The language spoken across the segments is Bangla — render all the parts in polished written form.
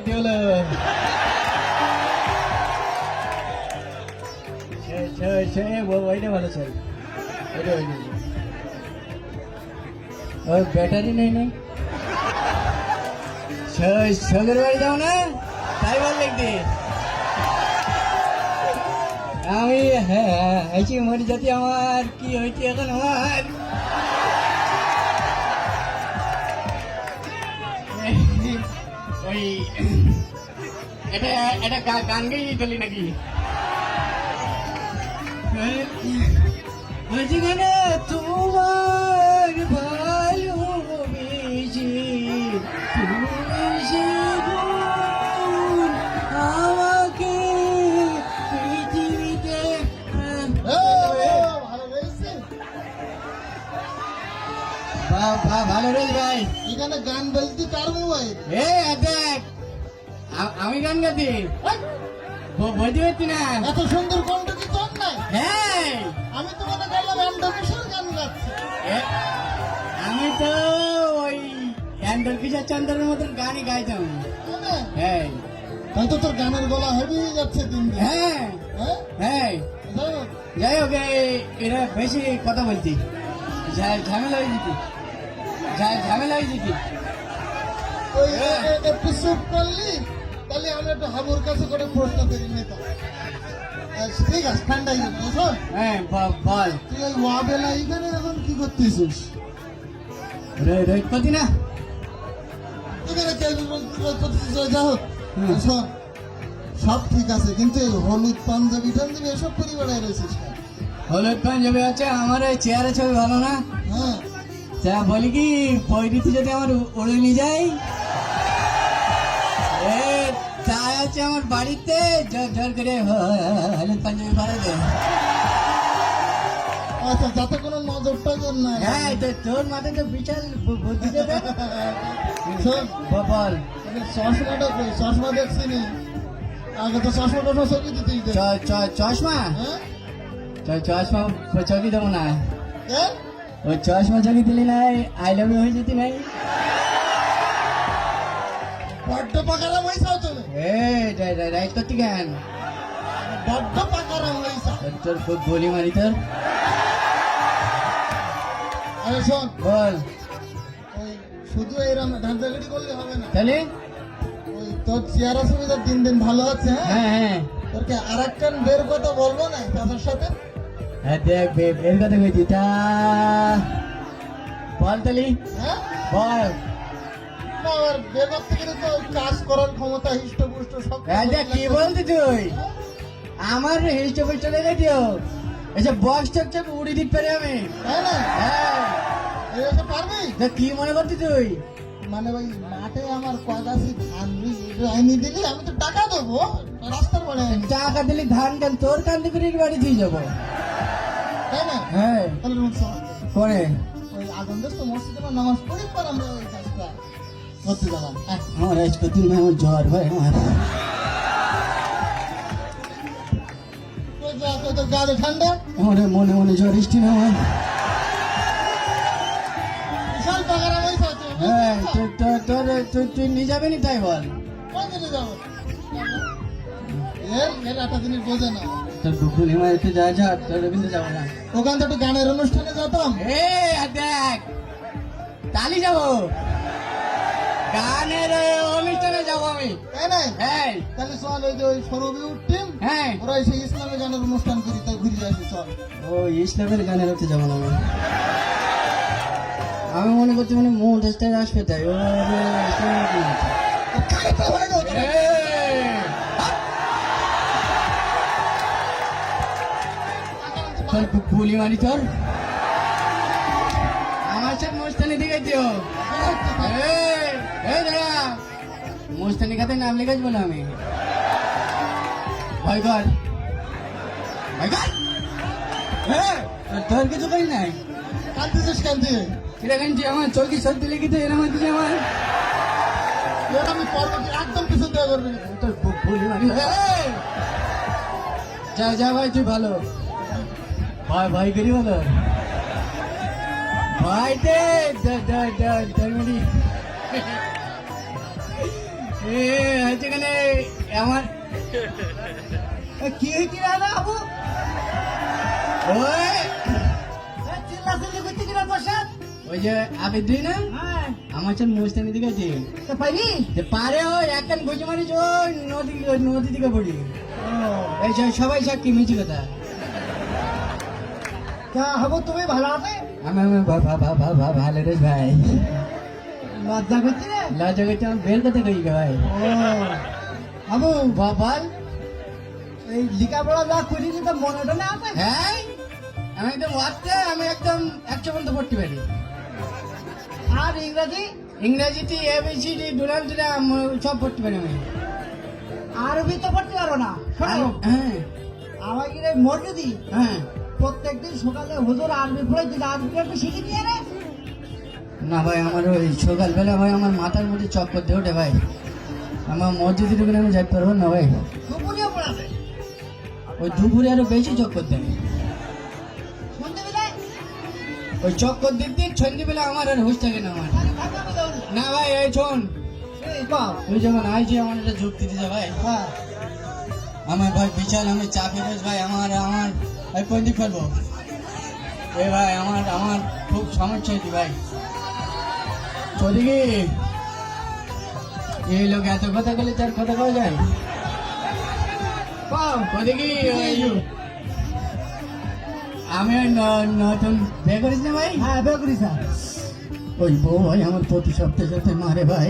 কি হলো? ওইটা ভালো চাই, ওই ব্যাটারি নেই নেই সগের বাড়ি যাও না, তাই বল লিখতে আমি। হ্যাঁ আইছি মরি জাতি, আমার কি হয়েছে এখন আমার। ওই এটা এটা গান গেয়ে চলি নাকি বলছি কেন তোমার ভালোবেসে আমাকে পৃথিবীতে ভালো রে ভাই। এখানে গান বলতে কার মোবাইল? দেখ আমি গান গাতি বলতে পারছি না। এত সুন্দর কণ্ঠ কি তোর নাই? হ্যাঁ আমি তো মনে করলাম অ্যান্ডোকেশন গান গাচ্ছি। আমি তো ওই অ্যান্ডর কিশোর চন্দ্রের মতন গানই গাইতাম। হ্যাঁ তাই তো তোর গানের গলা হেভি যাচ্ছে দিন দিন। হ্যাঁ হ্যাঁ হ্যাঁ যাই হোক এরা বেশি কথা বলছি, ঝামেলা হয়ে যেতি, ঝামেলা হয়ে যেতি। ওই একটু চুপ করলি তাহলে আমি একটু হাবুর কাছে করে প্রশ্ন করি নিতাম। ঠিক আছে ঠান্ডাই বুঝো। হ্যাঁ বল তুই ওই ওয়াবেলা এখানে এখন কি করতেছিস? রোহিত করতি না এখানে যা হোক শোন, সব ঠিক আছে কিন্তু এই হলুদ পাঞ্জাবি টাঞ্জাবি এসব পরিবারে রয়েছিস কেন? হলুদ পাঞ্জাবি আছে আমার, ওই চেয়ারে ছবি ভালো না। হ্যাঁ তা বলি কি পৈরিতে যদি আমার উড়ে নিয়ে যাই, তাই আছে আমার বাড়িতে জোর করে হলুদ পাঞ্জাবি ভাড়া দেয়। আচ্ছা যাতে কোনো নজর টজর নাই। হ্যাঁ তোর মাথায় তো বিশাল বুদ্ধি দেবে। শোন বল চশমাটা কই? চশমা দেখছি নি আগে তো চশমা টশমা ছবি দিতেই দে। চশমা হ্যাঁ চশমা চকি দেবো না, হ্যাঁ ওই চশমা চকি দিলি নাই আই লাভ ইউ হয়ে যেতি নাই। বড্ড পাকারাম হয়েছাও তুমি, রাইট করতি কেন? বড্ড পাকারাম হয়েছাও। তোর খুব গলি মারি তোর। আরে শোন বল ওই শুধু এইরকম ধান্দাগাড়ি করলে হবে না। তাহলে ওই তোর চেয়ারা সুবিধা দিন দিন ভালো হচ্ছে। হ্যাঁ হ্যাঁ হ্যাঁ তোরকে আর একখান বের কথা বলবো না তাদের সাথে। হ্যাঁ দেখ বের কথা কইছি তা বল তালি হ্যাঁ বল। না আর বের করতে গেলে তো কাজ করার ক্ষমতা হিষ্টপুষ্ট সব হ্যাঁ দেখ কি বলতি তুই আমার হিস্ট ফিস্ট লেগে দিও, এসব বক্স টক উড়ি দিতে পারি আমি। তাই না? হ্যাঁ এসে পারবি? দেখ কি মনে করতি তুই? মানে ওই মাঠে আমার কগাছি ধান আইনি দিলি আমি তো টাকা দেবো রাস্তার পরে। টাকা দিলি ধান কেন তোর কান থেকে বাড়ি দিয়ে যাবো। তাই না? হ্যাঁ তাহলে রুট করে ওই আগুন দেশ তো মসজিদে আমার নামাজ পড়ি পর আমরা ওই কাজটা করতে যাবাম। আমার আজ কতদিন আমার জ্বর ভাই আমার। তোর গাড়ি ঠান্ডা আমার মনে মনে জ্বর এসছি না আমার। বিশাল পাকারাম হয়েছে। হ্যাঁ তুই নিয়ে যাবে নি তাই বল। কোন দিকে যাবো? এর একটা জিনিস বোঝে না। তোর বুকুলি মার একটু যা তোর কিন্তু যাবো না। ওখান থেকে গানের অনুষ্ঠানে যেতাম। দেখ তালি যাবো, গানের অনুষ্ঠানে যাবো আমি। তাই না? হ্যাঁ তাহলে চল ওই যে ওই সরবিউর টিম হ্যাঁ ওরা সেই ইসলামী গানের অনুষ্ঠান করি তাই ঘুরে আসি চল। ও ইসলামের গানের হতে যাবো না আমি মনে করছি মানে মৌ দেশটা আসবে তাই ও ইসলামের গান আছে। তোর গুলি মারি তোর আমার সাথে মোস্তানি দিকে দিও। দাঁড়া মোস্তানি খাতে নাম লেখাইবো না আমি। ভয় কর তোর কিছু করি নাই। কান্দিছিস কান্দি এটা কাঞ্চি আমার চৌকি সর্দি লেগেছে এরম দিকে আমার এর আমি পর্বতে একদম পিছন দেওয়া করবি না। তোর গুলি মারি। যা ভাই তুই ভালো ভাই করি ভালো ভাই দে 10 মিনিট এ হচ্ছে কেন আমার কি হয়েছে রে আবু ওই চিল্লা চিল্লি করতে কিনা প্রসাদ ওই যে আবেদ দুই না হ্যাঁ আমার চল মুস্তানি দিকে আছে তো পাইলি যে পারে ওই একখান গুজি মারিস ওই নদী দিকে পড়ি এই সবাই সাক্ষী মিছি কথা তা হবো তুমি ভালো আছে আমি ভালো রে ভাই লজ্জা করছি রে লজ্জা করছে আমার বের কথা কই গে ভাই আবু বল এই লেখাপড়া যা করিনি তো মনেটা না আছে হ্যাঁ আমি একদম ওয়াতে আমি একদম 100 পর্যন্ত পড়তে পারি আর ইংরেজি ইংরেজিতে এবিসিডি ডোনাল্ড ট্রাম্প সব পড়তে পারি আমি আরবি তো পড়তে পারো না শোনো হ্যাঁ আমাকে রে মসজিদি হ্যাঁ প্রত্যেকদিন সকালে হুজুর আরবি পড়ে দিন আরবি একটু শিখে দিয়ে রে না ভাই আমার ওই সকালবেলা ভাই আমার মাথার মধ্যে চক্কর দিয়ে ওঠে ভাই আমার মসজিদে ঢুকে আমি যাইতে পারবো না ভাই দুপুরেও পড়াবে ওই দুপুরে আরো বেশি চক্কর দেয় শুনতে পেলে ওই চক্কর দিক দিয়ে সন্ধ্যেবেলা আমার আর হুশ থাকে না আমার না ভাই এই শোন তুই যখন আইছি আমার একটা যুক্তি দিতে ভাই হ্যাঁ আমার ভাই বিশাল আমি চাপে রয়েছ ভাই আমার ভাই কোন দিক ফেলবো এ ভাই আমার খুব সমস্যা হয়েছে ভাই চলি কি এই লোক এত কথা বলে তার কথা কওয়া যায় ওদিকে আমি ওই নতুন বিয়ে করিস না ভাই হ্যাঁ বের করি স্যার ওই বউ ভাই আমার প্রতি সপ্তাহে মারে ভাই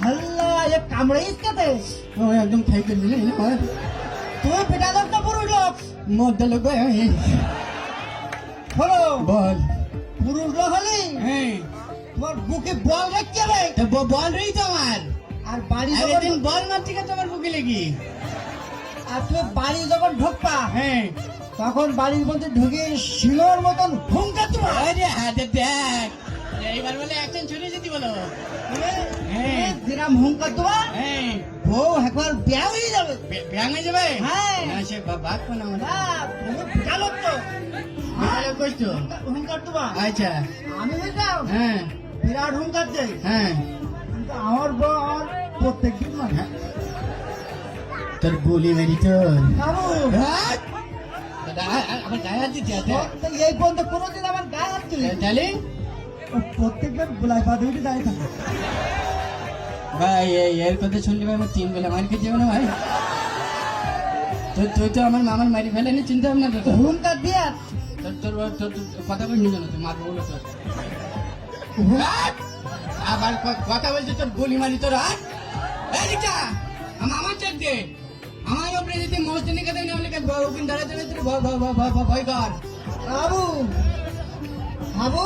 আল্লাহ এ কামড়াইস কাতে ও একদম খাইতে দিলি না ভাই তুই পিটা লোক না পুরুষ লোক মধ্যে লোক ভাই আমি হলো বল পুরুষ লোক হলি হ্যাঁ তোমার বুকে বল রাখতে হবে তো বল রই তো আমার আর বাড়ি আর যখন একদিন বল মারতে গিয়ে তোমার বুকে লেগি আর তুই বাড়ি যখন ঢুকবা হ্যাঁ তখন বাড়ির মধ্যে ঢুকে শিলোর মতন হুঙ্কা তোমার আরে হাতে দেখ এইবার বলে অ্যাকশন ছুটে যেতে বলো হ্যাঁ দিরাম হুঙ্কা তোমার হ্যাঁ বউ একবার বিয়া হয়ে যাবে ব্যাং হয়ে যাবে হ্যাঁ। না সে বাদ কোন আমার পিটা লোক তো ভালো করছো হুঙ্কার তোমার আচ্ছা আমি বুঝলাম হ্যাঁ বিরাট হুঙ্কার দেয় হ্যাঁ কিন্তু আমার বউ আমার প্রত্যেক দিন মানে তোর গুলি মেরি তো বাবু আমার গায়ে হাত দিতে আছে তো এই পর্যন্ত কোনোদিন আমার গায়ে হাত তুলি তাহলে প্রত্যেকবার গোলায় পা ধরে দাঁড়িয়ে থাকে ভাই এর কথা শুনলে ভাই আমার 3 বেলা মার খেতে যাবে না ভাই তুই তো আমার মামার মারি ফেলেনি চিন্তা ভাবনা তো হুঙ্কার দিয়া তোর কথা বলি না তুই মারবো বলে তোর আবার কথা বলছে তোর গুলি মারি তোর হাত এই দিকটা আমার চেক দে আমার উপরে যদি মস্তিনি কথা না বলে ওখানে দাঁড়াতে তোর ভয় কর বাবু বাবু